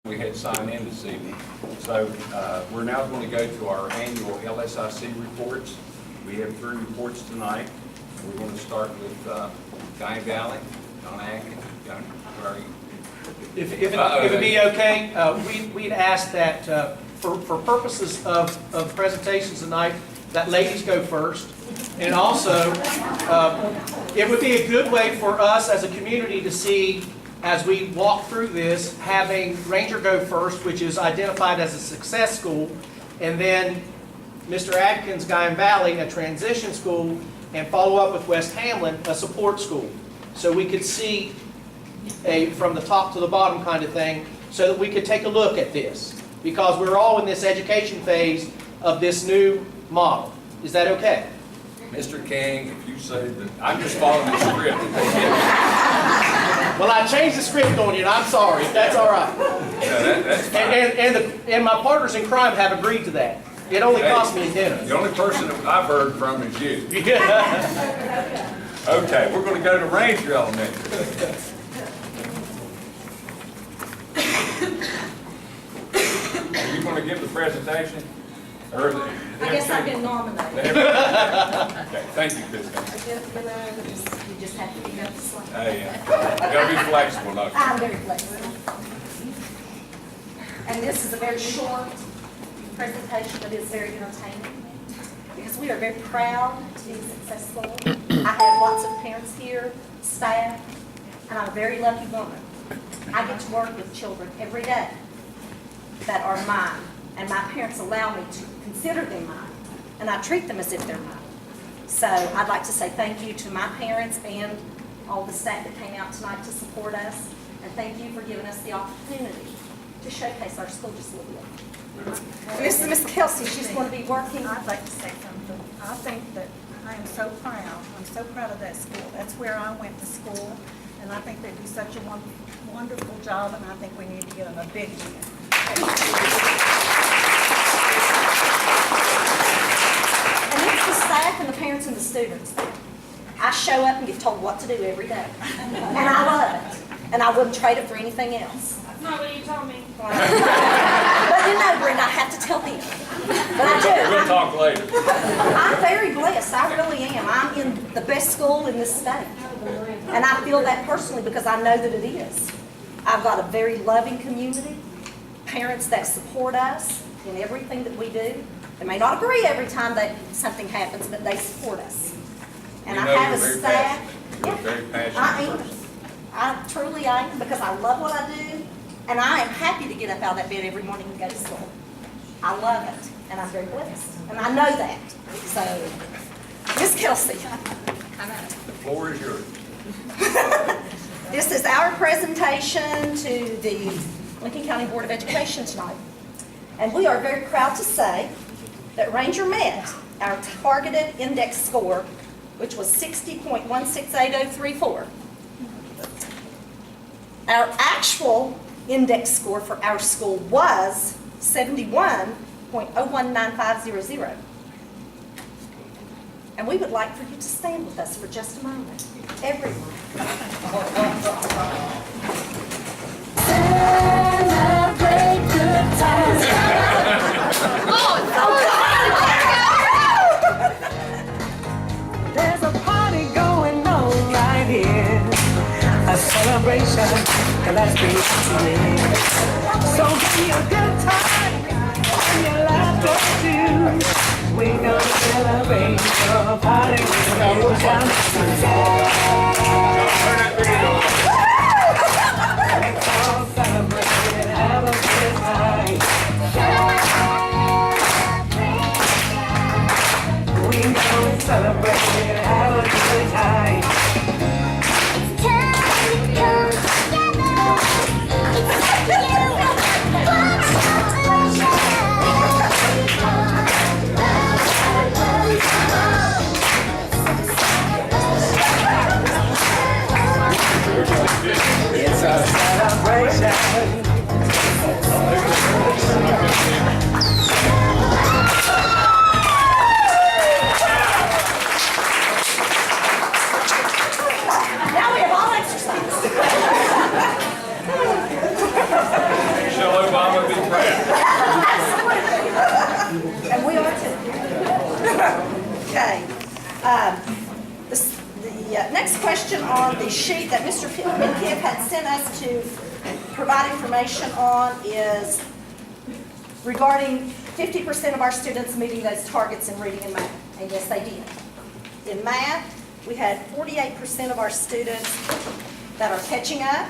We had signed in this evening. So we're now going to go to our annual LSIC reports. We have 3 reports tonight. We're going to start with Guy Valley, John Atkins. John, where are you? If it'd be okay, we'd ask that for purposes of presentations tonight, that ladies go first. And also, it would be a good way for us as a community to see, as we walk through this, having Ranger go first, which is identified as a success school, and then Mr. Atkins, Guyan Valley, a transition school, and follow up with West Hamlin, a support school. So we could see a from the top to the bottom kind of thing, so that we could take a look at this. Because we're all in this education phase of this new model. Is that okay? Mr. King, if you say that, I'm just following the script. Well, I changed the script on you, and I'm sorry. That's all right. No, that's fine. And my partners in crime have agreed to that. It only cost me a dinner. The only person that I've heard from is you. Okay, we're going to go to Ranger Elementary. Are you going to give the presentation? Or I guess I've been nominated. Okay, thank you, Kristen. You just have to pick up the slack. Hey, you got to be flexible, don't you? I'm very flexible. And this is a very short presentation, but it's very entertaining because we are very proud to be successful. I have lots of parents here, staff, and I'm a very lucky woman. I get to work with children every day that are mine, and my parents allow me to consider them mine, and I treat them as if they're mine. So I'd like to say thank you to my parents and all the staff that came out tonight to support us, and thank you for giving us the opportunity to showcase our school just a little bit. This is Miss Kelsey. She's going to be working. I'd like to say something. I think that I am so proud. I'm so proud of that school. That's where I went to school, and I think they do such a wonderful job, and I think we need to give them a big hand. And it's the staff and the parents and the students. I show up and get told what to do every day. And I love it. And I wouldn't trade it for anything else. That's not what you told me. But you know, Brenda, I have to tell them. But I do. We'll talk later. I'm very blessed. I really am. I'm in the best school in this state. And I feel that personally because I know that it is. I've got a very loving community, parents that support us in everything that we do. They may not agree every time that something happens, but they support us. And I have a staff. You're very passionate. I am. I truly am because I love what I do, and I am happy to get up out of that bed every morning and go to school. I love it, and I'm very blessed, and I know that. So, Miss Kelsey, The floor is yours. this is our presentation to the Lincoln County Board of Education tonight. And we are very proud to say that Ranger met our targeted index score, which was 60.168034. Our actual index score for our school was 71.019500. And we would like for you to stand with us for just a moment. Everyone. Celebrate good times. There's a party going on right here, a celebration that lasts beyond. So give me a good time and your laughter too. We're gonna celebrate your party with Let's all celebrate and have a good time. We're gonna celebrate and have a good time. the sheet that Mr. Midkiff had sent us to provide information on is regarding 50% of our students meeting those targets in reading and math. And yes, they did. In math, we had 48% of our students that are catching up,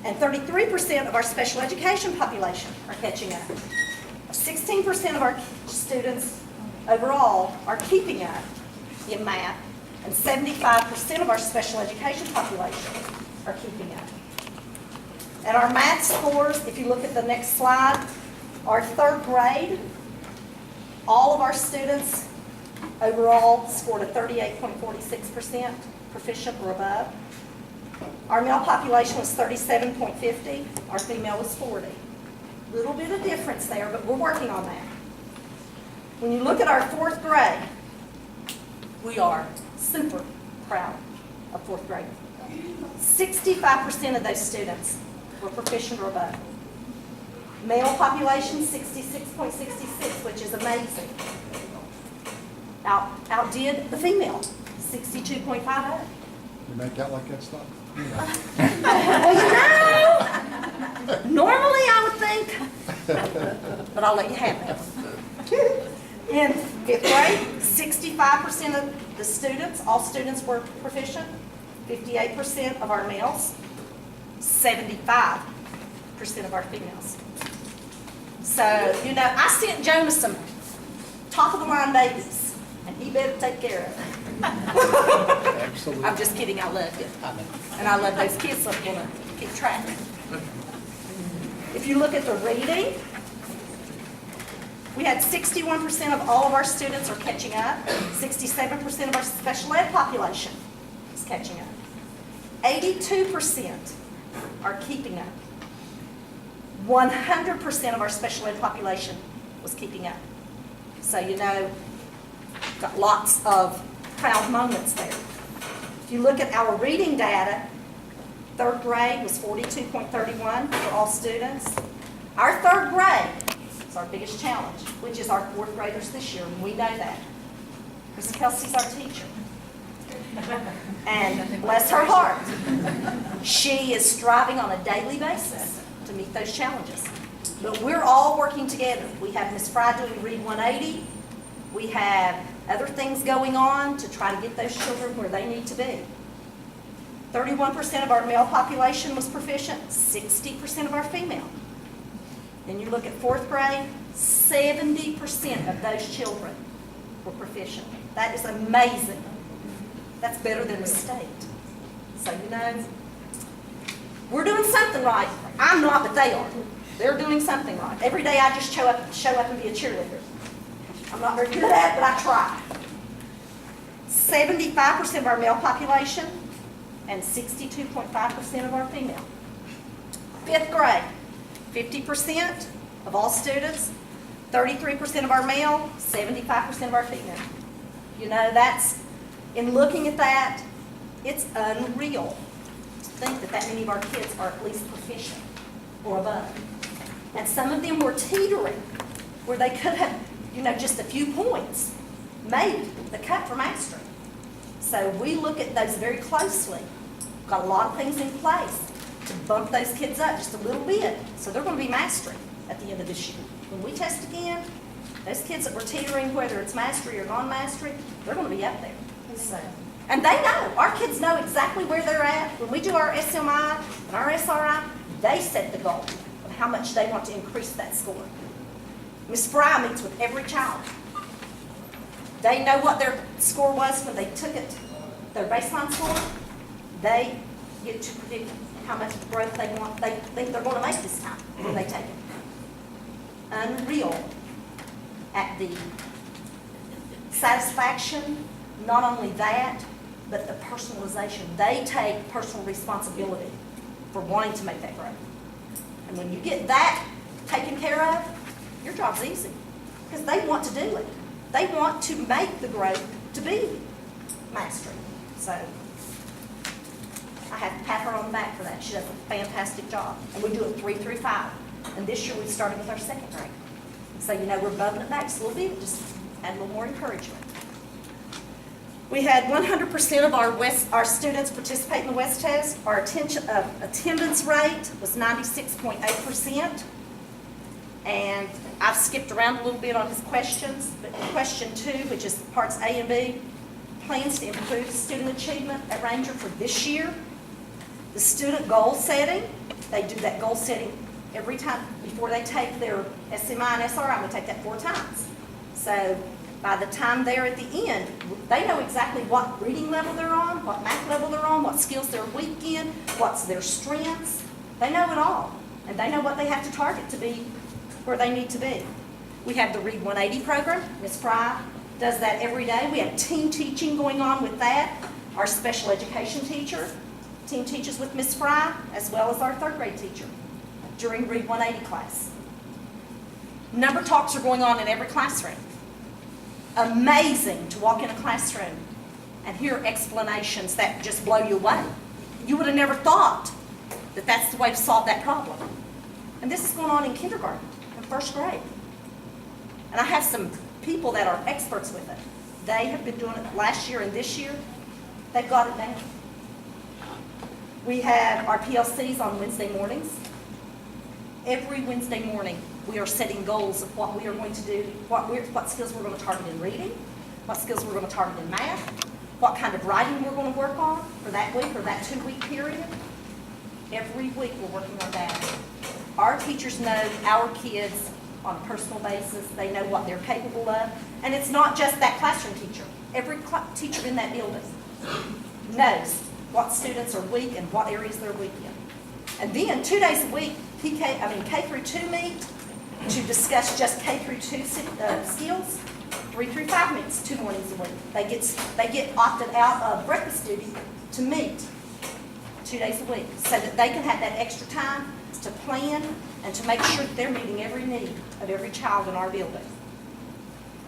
and 33% of our special education population are catching up. 16% of our students overall are keeping up in math, and 75% of our special education population are keeping up. And our math scores, if you look at the next slide, our third grade, all of our students overall scored a 38.46% proficient or above. Our male population was 37.50, our female was 40. Little bit of difference there, but we're working on that. When you look at our fourth grade, we are super proud of fourth grade. 65% of those students were proficient or above. Male population, 66.66, which is amazing. Outdid the female, 62.50. You make out like that's not. Well, you know, normally I would think, but I'll let you have it. In fifth grade, 65% of the students, all students were proficient, 58% of our males, 75% of our females. So, you know, I sent Jonas some top of the line babies, and he better take care of them. Absolutely. I'm just kidding, I love you. And I love those kids that want to keep track. If you look at the reading, we had 61% of all of our students are catching up. 67% of our special ed population is catching up. 82% are keeping up. 100% of our special ed population was keeping up. So, you know, got lots of proud moments there. If you look at our reading data, third grade was 42.31 for all students. Our third grade is our biggest challenge, which is our fourth graders this year, and we know that. Ms. Kelsey's our teacher. And bless her heart, she is striving on a daily basis to meet those challenges. But we're all working together. We have Ms. Fry doing Read 180. We have other things going on to try to get those children where they need to be. 31% of our male population was proficient, 60% of our female. Then you look at fourth grade, 70% of those children were proficient. That is amazing. That's better than the state. So, you know, we're doing something right. I'm not, but they are. They're doing something right. Every day I just show up and be a cheerleader. I'm not very good at it, but I try. 75% of our male population and 62.5% of our female. Fifth grade, 50% of all students, 33% of our male, 75% of our female. You know, that's, in looking at that, it's unreal to think that that many of our kids are at least proficient or above. And some of them were teetering where they could have, you know, just a few points made the cut for mastery. So we look at those very closely. Got a lot of things in place to bump those kids up just a little bit. So they're going to be mastery at the end of this year. When we test again, those kids that were teetering, whether it's mastery or non-mastery, they're going to be up there. So, and they know. Our kids know exactly where they're at. When we do our SMI and our SRI, they set the goal of how much they want to increase that score. Ms. Fry meets with every child. They know what their score was when they took it, their baseline score. They get to predict how much growth they want, they think they're going to make this time when they take it. Unreal at the satisfaction, not only that, but the personalization. They take personal responsibility for wanting to make that growth. And when you get that taken care of, your job's easy because they want to do it. They want to make the growth to be mastery. So I have to pat her on the back for that. She does a fantastic job. And we do it 3 through 5. And this year we started with our second grade. So, you know, we're bumping it back just a little bit, just add a little more encouragement. We had 100% of our students participate in the West Test. Our attendance rate was 96.8%. And I've skipped around a little bit on his questions, but question 2, which is parts A and B, plans to improve student achievement at Ranger for this year. The student goal setting, they do that goal setting every time before they take their SMI and SRI. I'm going to take that 4 times. So by the time they're at the end, they know exactly what reading level they're on, what math level they're on, what skills they're weak in, what's their strengths. They know it all, and they know what they have to target to be where they need to be. We have the Read 180 program. Ms. Fry does that every day. We have team teaching going on with that. Our special education teacher team teaches with Ms. Fry, as well as our 3rd grade teacher during Read 180 class. Number talks are going on in every classroom. Amazing to walk in a classroom and hear explanations that just blow you away. You would have never thought that that's the way to solve that problem. And this is going on in kindergarten and 1st grade. And I have some people that are experts with it. They have been doing it last year and this year. They've got it down. We have our PLCs on Wednesday mornings. Every Wednesday morning, we are setting goals of what we are going to do, what skills we're going to target in reading, what skills we're going to target in math, what kind of writing we're going to work on for that week or that 2-week period. Every week we're working on that. Our teachers know our kids on a personal basis. They know what they're capable of. And it's not just that classroom teacher. Every teacher in that building knows what students are weak and what areas they're weak in. And then 2 days a week, K through 2 meet to discuss just K through 2 skills. 3 through 5 meets 2 mornings a week. They get opted out of breakfast duty to meet 2 days a week so that they can have that extra time to plan and to make sure that they're meeting every need of every child in our building.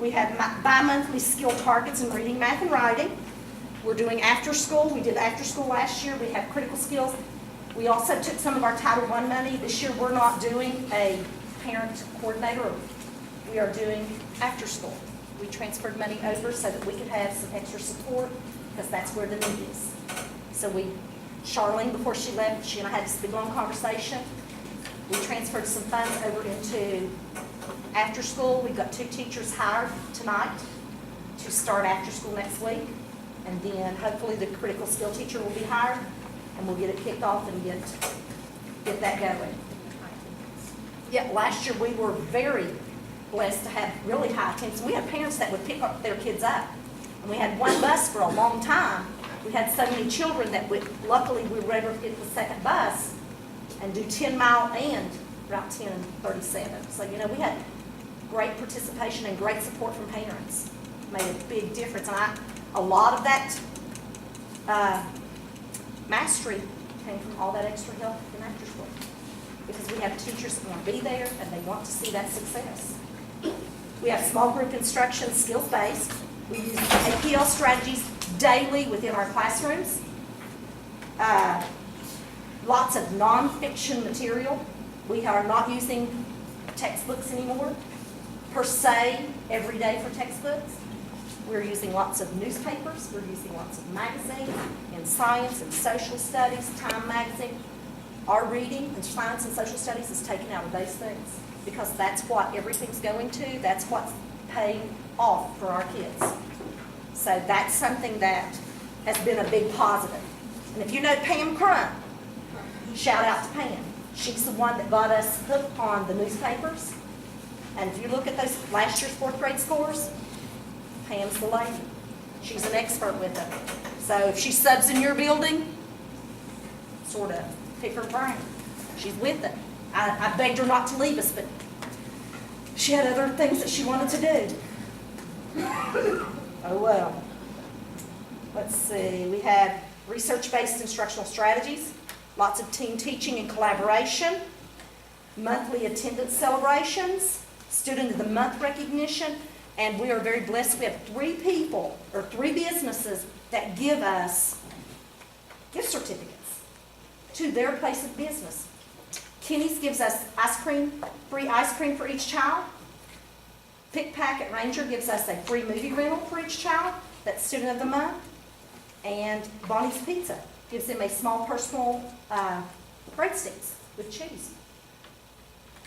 We have bi-monthly skill targets in reading, math, and writing. We're doing after school. We did after school last year. We have critical skills. We also took some of our Title I money. This year we're not doing a parent coordinator. We are doing after school. We transferred money over so that we could have some extra support because that's where the need is. So Charlene, before she left, she and I had this big long conversation. We transferred some funds over into after school. We've got 2 teachers hired tonight to start after school next week. And then hopefully the critical skill teacher will be hired and we'll get it kicked off and get that going. Yeah, last year we were very blessed to have really high attendance. We had parents that would pick up their kids up. And we had 1 bus for a long time. We had so many children that luckily we were able to get the 2nd bus and do 10-mile and Route 10 and 37. So, we had great participation and great support from parents. Made a big difference. And a lot of that mastery came from all that extra help in after school. Because we have teachers that want to be there and they want to see that success. We have small group instruction, skills-based. We use APL strategies daily within our classrooms. Lots of nonfiction material. We are not using textbooks anymore, per se, every day for textbooks. We're using lots of newspapers. We're using lots of magazines in science and social studies, Time magazine. Our reading in science and social studies is taken out of those things because that's what everything's going to. That's what's paying off for our kids. So that's something that has been a big positive. And if you know Pam Crum, shout out to Pam. She's the one that got us hooked on the newspapers. And if you look at those last year's 4th grade scores, Pam's the lady. She's an expert with it. So if she subs in your building, sort of pick her brain. She's with it. I begged her not to leave us, but she had other things that she wanted to do. Oh well. Let's see. We have research-based instructional strategies, lots of team teaching and collaboration, monthly attendance celebrations, Student of the Month recognition, and we are very blessed. We have 3 people or 3 businesses that give us gift certificates to their place of business. Kenny's gives us free ice cream for each child. Pick Pack at Ranger gives us a free movie rental for each child. that's Student of the Month. And Bonnie's Pizza gives them a small personal breadsticks with cheese.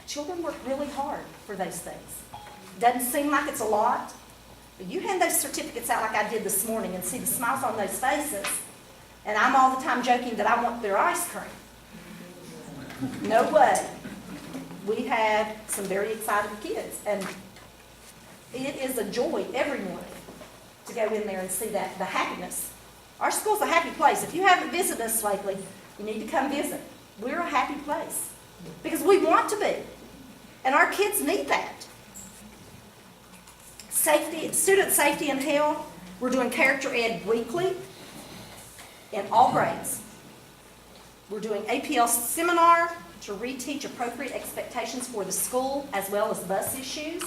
Children work really hard for those things. Doesn't seem like it's a lot, but you hand those certificates out like I did this morning and see the smiles on those faces, and I'm all the time joking that I want their ice cream. No way. We have some very excited kids, and it is a joy every morning to go in there and see that, the happiness. Our school's a happy place. If you haven't visited us lately, you need to come visit. We're a happy place because we want to be, and our kids need that. Safety, student safety and health, we're doing character ed weekly in all grades. We're doing APL seminar to reteach appropriate expectations for the school as well as bus issues.